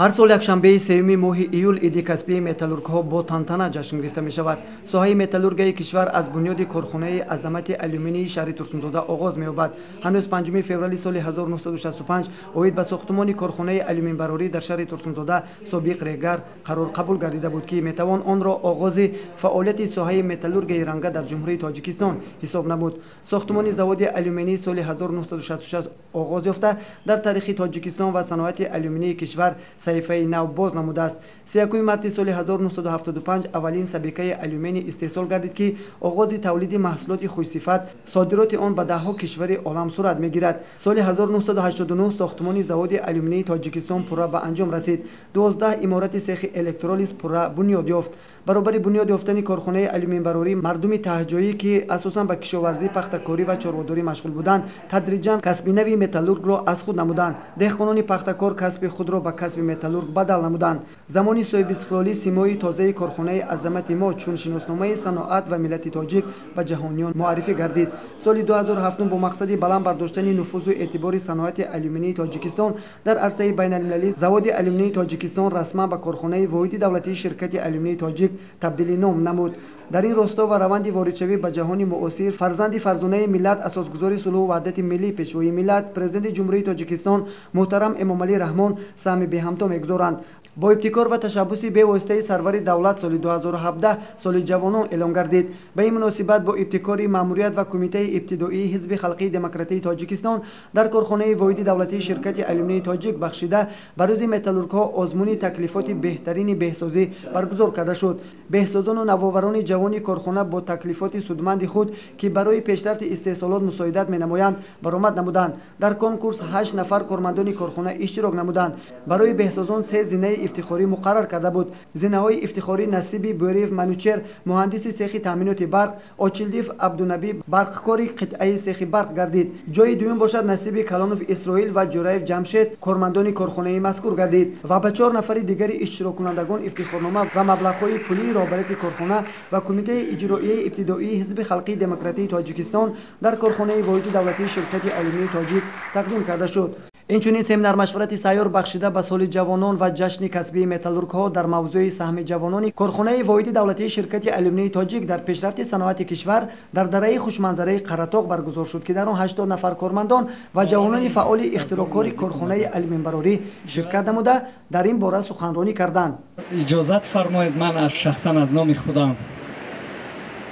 ҳар сол якшанбеи 3 моҳи июл иди касбии металлургҳо бо тантана ҷашн гирифта мешавад. соҳаи металлургияи кишвар аз бунёди корхонаи азамати алюминии шаҳри Турсунзода оғоз меёбад. ҳанӯз 5 феврали соли 1965 оид ба сохтумони корхонаи алюминбарорӣ дар шаҳри Турсунзода собиқ регар қарор қабул гардида буд, ки метавон онро оғози фаъолияти соҳаи металлургияи ранга дар ҷумҳурии Тоҷикистон ҳисоб намуд. сохтумони заводи алюминии соли 1966 оғоз ёфта дар таърихи Тоҷикистон ва саноати алюминии кишвар саҳифаи нав боз намудааст. 31 марти соли 1975 аввалин сабикаи алюминий истеҳсол гардид, ки оғози тавлиди маҳсулоти хушсифат, содироти он ба даҳҳо кишвари олам сурат мегирад. соли 1989 сохтумони заводи алюминии Тоҷикистон пурра ба анҷом расид. 12 иморати сехи электролиз пурра бунёд ёфт. баробари бунёд ёфтани корхонаи алюминбарорӣ мардуми таҳҷоӣ, ки асосан ба кишоварзӣ, пахтакорӣ ва чорводорӣ машғул буданд, тадриҷан касби нави металлургро аз худ намуданд. деҳқонони пахтакор касби худро ба касби металлург бадал намуданд. замони соҳибистиқлолӣ симои тозаи корхонаи азамати мо чун шиносномаи саноат ва миллати тоҷик ба ҷаҳониён муаррифӣ гардид. соли 2007 бо мақсади баланд бардоштани нуфузу эътибори саноати алюминии Тоҷикистон дар арсаи байналмилалӣ заводи алюминии Тоҷикистон расман ба корхонаи воҳиди давлатии ширкати алюминии тоҷик табдили ном намуд. дар ин росто ва раванди воридшавӣ ба ҷаҳони муосир фарзанди фарзонаи миллат, асосгузори сулҳу ваҳдати миллӣ, пешвои миллат, президенти ҷумҳурии Тоҷикистон муҳтарам Эмомалӣ Раҳмон саҳми беҳамто мегузоранд. бо ибтикор ва ташаббуси бевоситаи сарвари давлат соли 2017 соли ҷавонон эълон гардид. ба ин муносибат бо ибтикори маъмурият ва кумитаи ибтидоии ҳизби халқии демократии Тоҷикистон дар корхонаи воҳиди давлатии ширкати алюминии тоҷик бахшида ба рӯзи металлургҳо озмуни таклифоти беҳтарини беҳсозӣ баргузор карда шуд. беҳсозону навоварони ҷавони корхона бо таклифоти судманди худ, ки барои пешрафти истеҳсолот мусоидат менамоянд, баромад намуданд. дар конкурс 8 нафар кормандони корхона иштирок намуданд. барои беҳсозон 3 зинаи ифтихорӣ муқаррар карда буд. зинаҳои ифтихорӣ Насиби Буриев Манучер, муҳандиси сехи таъминоти барқ, Очилдиев Абдунаби, барқкори қитъаи сехи барқ гардид. ҷои дуюм бошад Насиби Калонов Исроил ва Ҷураев Ҷамшед, кормандони корхонаи мазкур гардид. ва ба 4 нафари дигари иштироккунандагон ифтихорнома ва маблағҳои пулии роҳбарияти корхона ва кумитаи иҷроияи ибтидоии ҳизби халқии демократии Тоҷикистон дар корхонаи воҳиди давлатии ширкати алюминии тоҷик тақдим карда шуд. инчунин семинар-машварати сайёр бахшида ба соли ҷавонон ва ҷашни касбии металлургҳо дар мавзӯи саҳми ҷавонони корхонаи воҳиди давлатии ширкати алюминии тоҷик дар пешрафти саноати кишвар дар дараи хушманзараи Қаратоғ баргузор шуд, ки дар он 80 нафар кормандон ва ҷавонони фаъоли ихтироъкори корхонаи алюминбарорӣ ширкат намуда дар ин бора суханронӣ карданд. иҷозат фармоед, ман аз шахсан аз номи худам,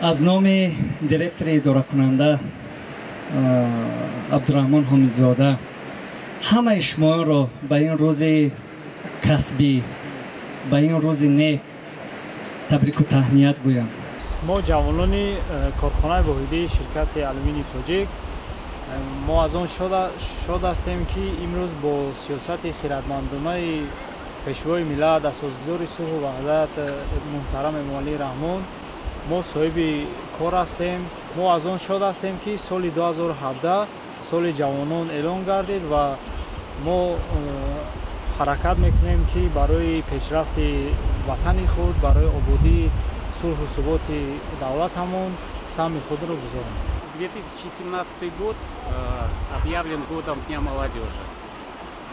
аз номи директори идоракунанда Абдураҳмон Ҳомидзода ҳамаи шуморо ба ин рӯзи касбӣ, ба ин рӯзи нек табрику таҳният гӯям. мо ҷавонони корхонаи воҳидии ширкати алюминии тоҷик мо аз он шод ҳастем, ки имрӯз бо сиёсати хиратмандонаи пешвои миллат, асосгузори сулҳу ваҳдат муҳтарам Эмомалӣ Раҳмон мо соҳиби кор ҳастем. мо аз он шод ҳастем, ки соли 2017 соли ҷавонон эълон гардид ва мо ҳаракат мекунем, ки барои пешрафти ватани худ, барои ободии сулҳу суботи давлатамон саҳми худро гузорем. 2017 год объявлен годом Дня молодежи.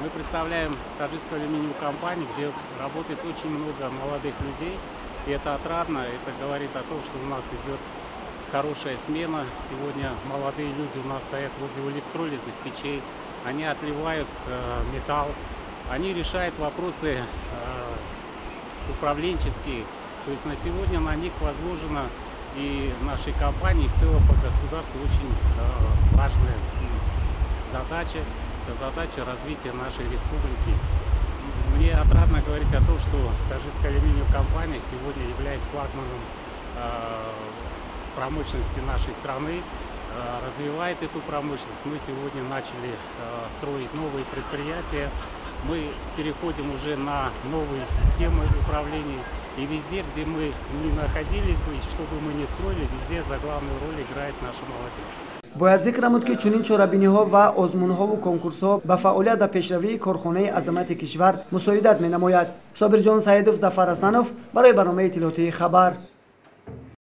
Мы представляем Таджикскую алюминиевую компанию, где работает очень много молодых людей. И это отрадно, это говорит о том, что у нас идет хорошая смена. Сегодня молодые люди у нас стоят возле электролизных печей, они отливают металл, они решают вопросы управленческие. То есть на сегодня на них возложена и нашей компании, в целом по государству очень важная задача. Это задача развития нашей республики. Мне отрадно говорить о том, что Таджикская алюминиевая компания сегодня является флагманом промышленности нашей страны, развивает эту промышленность. Мы сегодня начали строить новые предприятия, мы переходим уже на новые системы управления. И везде, где мы не находились бы, что бы мы ни строили, везде за главную роль играет наша молодежь. бояд зикр намуд, ки чунин чорабиниҳо ва озмунҳову конкурсҳо ба фаъолият ва пешравии корхонаи азамати кишвар мусоидат менамояд. Собирҷон Саидов, Зафар Асанов барои барномаи иттилоотии Хабар.